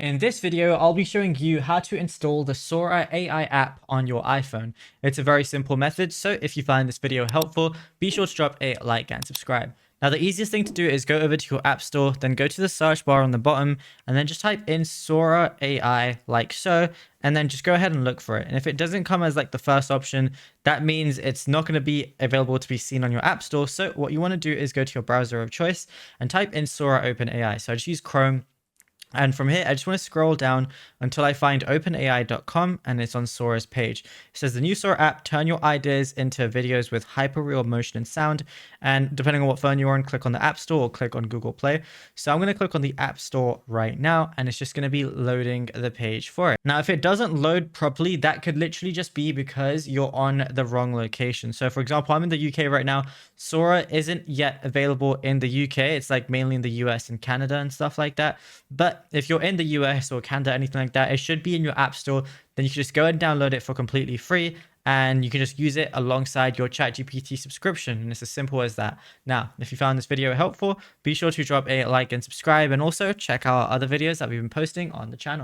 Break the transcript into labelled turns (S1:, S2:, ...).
S1: In this video, I'll be showing you how to install the Sora AI app on your iPhone. It's a very simple method, so if you find this video helpful, be sure to drop a like and subscribe. Now, the easiest thing to do is go over to your app store, then go to the search bar on the bottom, and then just type in Sora AI like so, and then just go ahead and look for it. And if it doesn't come as like the first option, that means it's not going to be available to be seen on your app store. So what you want to do is go to your browser of choice and type in Sora Open AI. So I just use Chrome. And from here, I just want to scroll down until I find openai.com and it's on Sora's page. It says the new Sora app, turn your ideas into videos with hyperreal motion and sound. And depending on what phone you're on, click on the App Store or click on Google Play. So I'm going to click on the App Store right now, and it's just going to be loading the page for it. Now, if it doesn't load properly, that could literally just be because you're on the wrong location. So for example, I'm in the UK right now. Sora isn't yet available in the UK. It's like mainly in the US and Canada and stuff like that. But if you're in the US or Canada, anything like that, it should be in your app store. Then you can just go and download it for completely free, and you can just use it alongside your ChatGPT subscription. And it's as simple as that. Now, if you found this video helpful, be sure to drop a like and subscribe, and also check out our other videos that we've been posting on the channel.